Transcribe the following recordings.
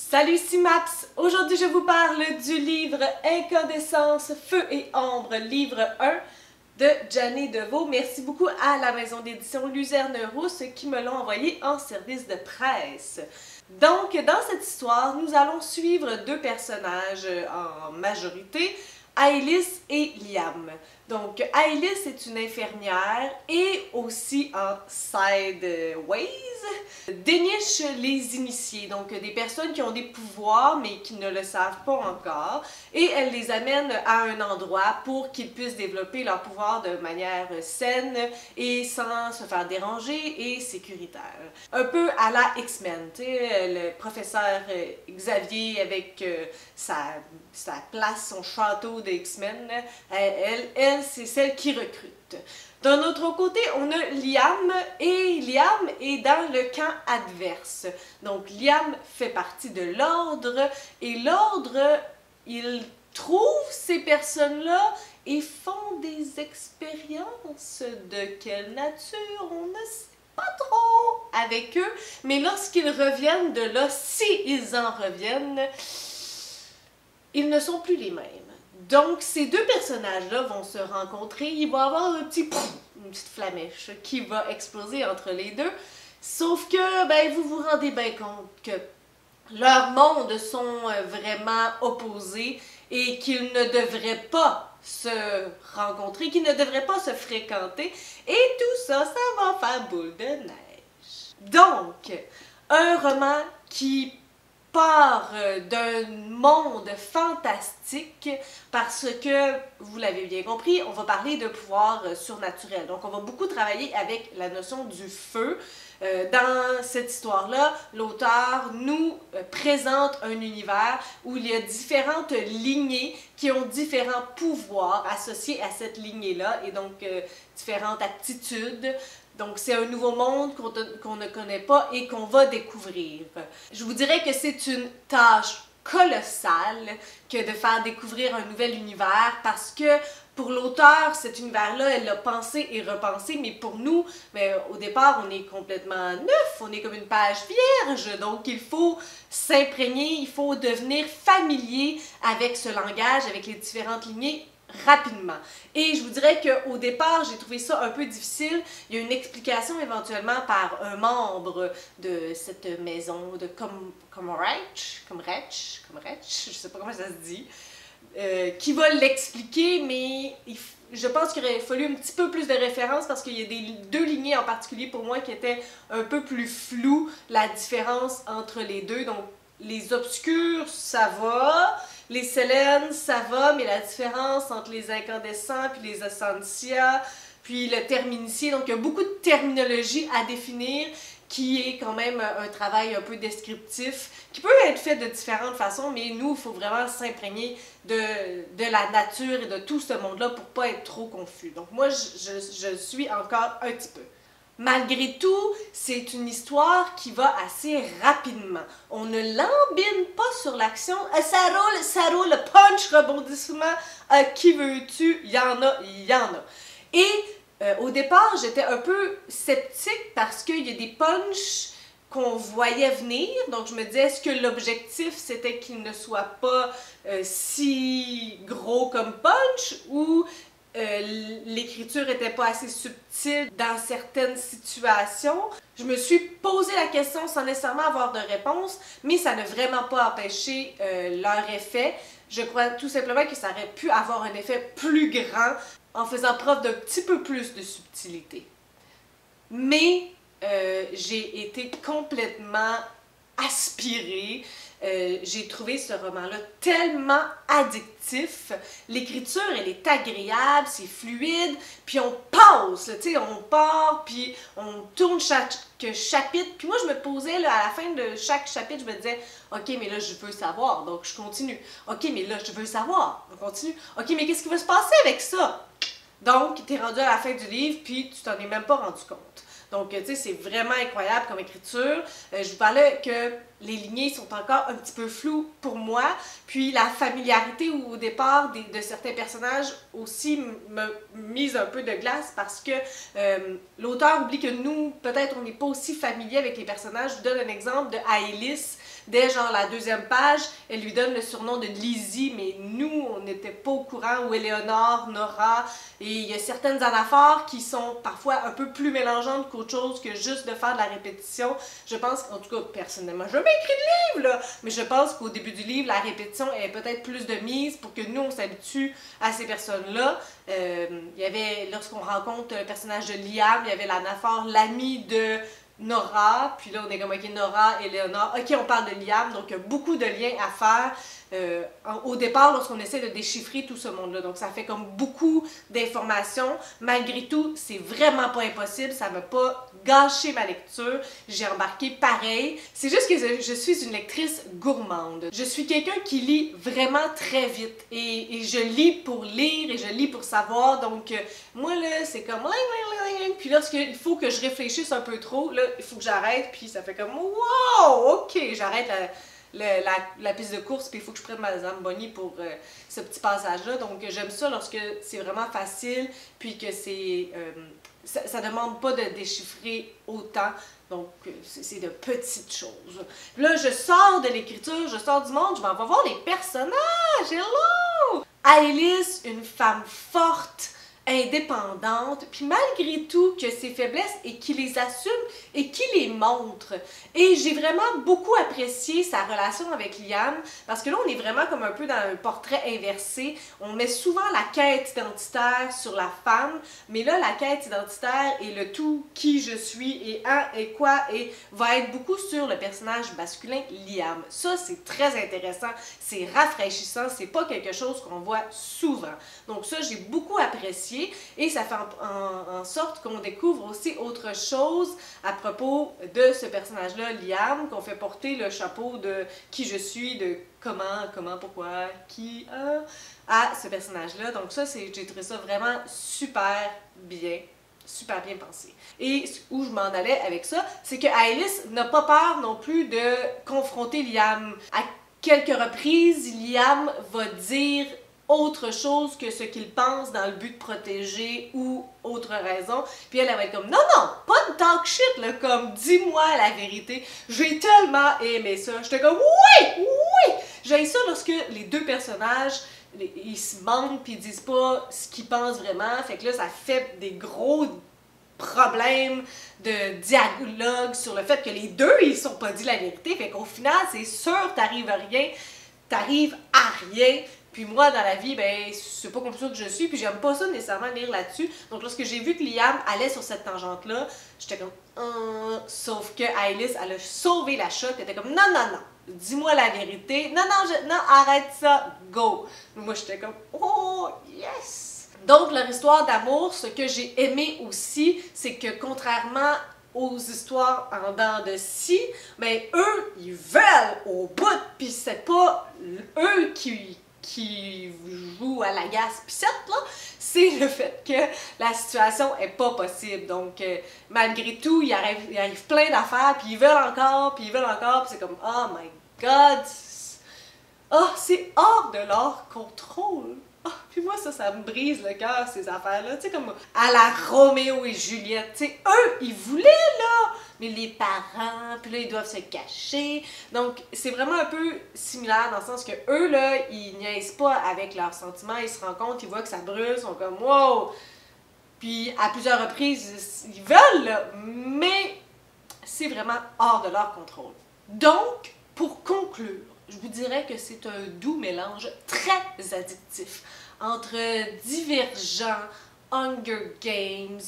Salut Maps! Aujourd'hui je vous parle du livre Incandescence, Feu et Ombre, livre 1 de Janné Deveau. Merci beaucoup à la maison d'édition Luzerne Rousse qui me l'ont envoyé en service de presse. Donc dans cette histoire, nous allons suivre deux personnages en majorité, Ailys et Liam. Donc Ailys est une infirmière et aussi en sideways déniche les initiés, donc des personnes qui ont des pouvoirs mais qui ne le savent pas encore, et elle les amène à un endroit pour qu'ils puissent développer leur pouvoir de manière saine et sans se faire déranger et sécuritaire. Un peu à la X-Men, tu sais, le professeur Xavier avec sa place, son château des X-Men, elle c'est celle qui recrute. D'un autre côté, on a Liam, et Liam est dans le camp adverse. Donc Liam fait partie de l'ordre, et l'ordre, il trouve ces personnes-là et font des expériences de quelle nature, on ne sait pas trop avec eux, mais lorsqu'ils reviennent de là, s'ils en reviennent, ils ne sont plus les mêmes. Donc, ces deux personnages-là vont se rencontrer, il va y avoir une petite flamèche qui va exploser entre les deux, sauf que, ben, vous vous rendez bien compte que leurs mondes sont vraiment opposés et qu'ils ne devraient pas se rencontrer, qu'ils ne devraient pas se fréquenter, et tout ça, ça va faire boule de neige. Donc, un roman qui part d'un monde fantastique parce que, vous l'avez bien compris, on va parler de pouvoir surnaturel. Donc, on va beaucoup travailler avec la notion du feu. Dans cette histoire-là, l'auteur nous présente un univers où il y a différentes lignées qui ont différents pouvoirs associés à cette lignée-là et donc différentes aptitudes. Donc, c'est un nouveau monde qu'on ne connaît pas et qu'on va découvrir. Je vous dirais que c'est une tâche colossale que de faire découvrir un nouvel univers parce que pour l'auteur, cet univers-là, elle l'a pensé et repensé, mais pour nous, au départ, on est complètement neuf, on est comme une page vierge, donc il faut s'imprégner, il faut devenir familier avec ce langage, avec les différentes lignées, rapidement. Et je vous dirais qu'au départ, j'ai trouvé ça un peu difficile. Il y a une explication éventuellement par un membre de cette maison de Comrech, je sais pas comment ça se dit, qui va l'expliquer, mais je pense qu'il aurait fallu un petit peu plus de références parce qu'il y a deux lignées en particulier pour moi qui étaient un peu plus floues, la différence entre les deux. Donc, les obscurs, ça va. Les Sélènes, ça va, mais la différence entre les incandescents puis les essentia, puis le terme initié, donc il y a beaucoup de terminologie à définir qui est quand même un travail un peu descriptif, qui peut être fait de différentes façons, mais nous, il faut vraiment s'imprégner de la nature et de tout ce monde-là pour pas être trop confus. Donc moi, je suis encore un petit peu. Malgré tout, c'est une histoire qui va assez rapidement. On ne lambine pas sur l'action. Ça roule, punch, rebondissement. Qui veux-tu? Il y en a, il y en a. Et au départ, j'étais un peu sceptique parce qu'il y a des punchs qu'on voyait venir. Donc je me disais, est-ce que l'objectif c'était qu'il ne soit pas si gros comme punch ou l'écriture n'était pas assez subtile dans certaines situations. Je me suis posé la question sans nécessairement avoir de réponse, mais ça n'a vraiment pas empêché leur effet. Je crois tout simplement que ça aurait pu avoir un effet plus grand en faisant preuve d'un petit peu plus de subtilité. Mais j'ai été complètement aspirée. J'ai trouvé ce roman-là tellement addictif. L'écriture, elle est agréable, c'est fluide, puis on passe, tu sais, on part, puis on tourne chaque chapitre. Puis moi, je me posais, là, à la fin de chaque chapitre, je me disais, OK, mais là, je veux savoir, donc je continue. OK, mais là, je veux savoir, on continue. OK, mais qu'est-ce qui va se passer avec ça? Donc, tu es rendu à la fin du livre, puis tu t'en es même pas rendu compte. Donc, tu sais, c'est vraiment incroyable comme écriture. Je vous parlais que les lignées sont encore un petit peu floues pour moi. Puis la familiarité au départ de certains personnages aussi m'a mise un peu de glace parce que l'auteur oublie que nous, peut-être, on n'est pas aussi familier avec les personnages. Je vous donne un exemple de Ailys. Dès genre la deuxième page, elle lui donne le surnom de Lizzie, mais nous, on n'était pas au courant, ou Éléonore, Nora, et il y a certaines anaphores qui sont parfois un peu plus mélangeantes qu'autre chose que juste de faire de la répétition. Je pense, en tout cas, personnellement, je n'ai jamais écrit de livre, là, mais je pense qu'au début du livre, la répétition est peut-être plus de mise pour que nous, on s'habitue à ces personnes-là. Il y avait, lorsqu'on rencontre le personnage de Liam, il y avait l'anaphore, l'ami de Nora, puis là on est comme ok, Nora, Éléonore, ok, on parle de Liam, donc il y a beaucoup de liens à faire au départ lorsqu'on essaie de déchiffrer tout ce monde-là. Donc ça fait comme beaucoup d'informations. Malgré tout, c'est vraiment pas impossible, ça m'a pas gâché ma lecture, j'ai embarqué pareil. C'est juste que je suis une lectrice gourmande. Je suis quelqu'un qui lit vraiment très vite et je lis pour lire et je lis pour savoir. Donc moi là, c'est comme puis lorsqu'il faut que je réfléchisse un peu trop, là, il faut que j'arrête, puis ça fait comme wow, ok, j'arrête la piste de course, puis il faut que je prenne ma Zamboni pour ce petit passage-là. Donc j'aime ça lorsque c'est vraiment facile, puis que ça demande pas de déchiffrer autant. Donc c'est de petites choses. Puis là, je sors de l'écriture, je sors du monde, je m'en vais voir les personnages. Hello! Alice, une femme forte, indépendante, puis malgré tout que ses faiblesses et qui les assume et qui les montre. Et j'ai vraiment beaucoup apprécié sa relation avec Liam, parce que là on est vraiment comme un peu dans un portrait inversé. On met souvent la quête identitaire sur la femme, mais là la quête identitaire et le tout qui je suis et un et quoi et va être beaucoup sur le personnage masculin Liam. Ça c'est très intéressant, c'est rafraîchissant, c'est pas quelque chose qu'on voit souvent. Donc ça j'ai beaucoup apprécié. Et ça fait en sorte qu'on découvre aussi autre chose à propos de ce personnage-là, Liam, qu'on fait porter le chapeau de qui je suis, de comment, pourquoi, qui, à ce personnage-là. Donc ça, j'ai trouvé ça vraiment super bien pensé. Et où je m'en allais avec ça, c'est que Alice n'a pas peur non plus de confronter Liam. À quelques reprises, Liam va dire autre chose que ce qu'il pense dans le but de protéger ou autre raison. Puis elle va être comme, non, pas de talk shit, là, comme, dis-moi la vérité. J'ai tellement aimé ça. J'étais comme, oui! J'ai ça lorsque les deux personnages, ils se mentent puis ils disent pas ce qu'ils pensent vraiment. Fait que là, ça fait des gros problèmes de dialogue sur le fait que les deux, ils sont pas dit la vérité. Fait qu'au final, c'est sûr, t'arrives à rien. Puis moi, dans la vie, ben, c'est pas comme ça que je suis, puis j'aime pas ça nécessairement lire là-dessus. Donc lorsque j'ai vu que Liam allait sur cette tangente-là, j'étais comme sauf que Alice, elle a sauvé la shot, elle était comme non, dis-moi la vérité, non, arrête ça, go. Moi, j'étais comme oh, yes! Donc leur histoire d'amour, ce que j'ai aimé aussi, c'est que contrairement aux histoires en dents de scie, mais eux, ils veulent au bout, puis c'est pas eux qui joue à la gaspissette, là, c'est le fait que la situation est pas possible. Donc, malgré tout, il arrive plein d'affaires, puis ils veulent encore, puis c'est comme, oh my god, oh, c'est hors de leur contrôle. Oh, puis moi, ça me brise le cœur, ces affaires-là. Tu sais, comme à la Roméo et Juliette. Tu sais, eux, ils voulaient, là, mais les parents, puis là, ils doivent se cacher. Donc, c'est vraiment un peu similaire dans le sens que eux, là, ils niaisent pas avec leurs sentiments. Ils se rendent compte, ils voient que ça brûle, ils sont comme, wow! Puis, à plusieurs reprises, ils veulent, là, mais c'est vraiment hors de leur contrôle. Donc, pour conclure, je vous dirais que c'est un doux mélange très addictif entre Divergent, Hunger Games,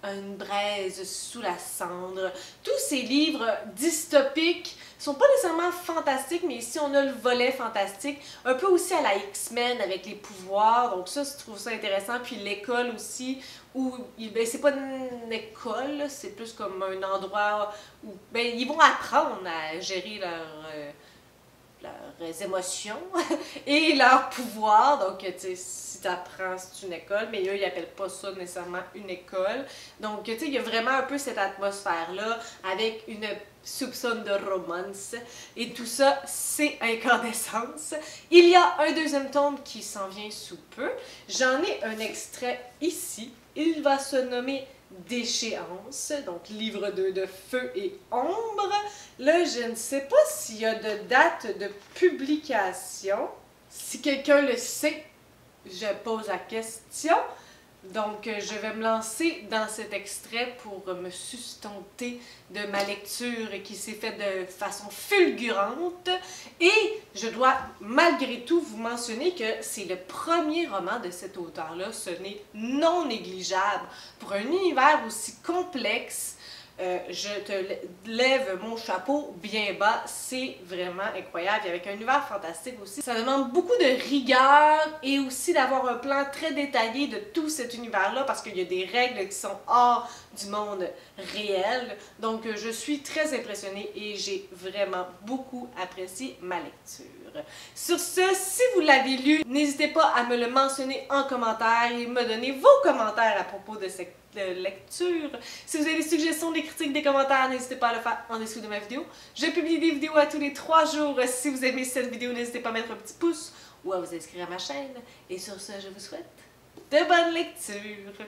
Une braise sous la cendre. Tous ces livres dystopiques sont pas nécessairement fantastiques, mais ici on a le volet fantastique, un peu aussi à la X-Men avec les pouvoirs, donc ça je trouve ça intéressant, puis l'école aussi, où ben, c'est pas une école, c'est plus comme un endroit où ben, ils vont apprendre à gérer leurs émotions et leurs pouvoirs. Donc, tu sais, si tu apprends, c'est une école, mais eux, ils n'appellent pas ça nécessairement une école. Donc, tu sais, il y a vraiment un peu cette atmosphère-là avec une soupçonne de romance. Et tout ça, c'est Incandescence. Il y a un deuxième tome qui s'en vient sous peu. J'en ai un extrait ici. Il va se nommer d'échéance, donc livre 2 de Feu et Ombre. Là, je ne sais pas s'il y a de date de publication. Si quelqu'un le sait, je pose la question. Donc, je vais me lancer dans cet extrait pour me sustenter de ma lecture qui s'est faite de façon fulgurante. Et je dois malgré tout vous mentionner que c'est le premier roman de cet auteur-là. Ce n'est non négligeable. Pour un univers aussi complexe, je te lève mon chapeau bien bas, c'est vraiment incroyable. Avec un univers fantastique aussi, ça demande beaucoup de rigueur et aussi d'avoir un plan très détaillé de tout cet univers-là parce qu'il y a des règles qui sont hors du monde réel. Donc je suis très impressionnée et j'ai vraiment beaucoup apprécié ma lecture. Sur ce, si vous l'avez lu, n'hésitez pas à me le mentionner en commentaire et me donner vos commentaires à propos de cette lecture. Si vous avez des suggestions, des critiques, des commentaires, n'hésitez pas à le faire en dessous de ma vidéo. Je publie des vidéos à tous les 3 jours. Si vous aimez cette vidéo, n'hésitez pas à mettre un petit pouce ou à vous inscrire à ma chaîne. Et sur ce, je vous souhaite de bonnes lectures.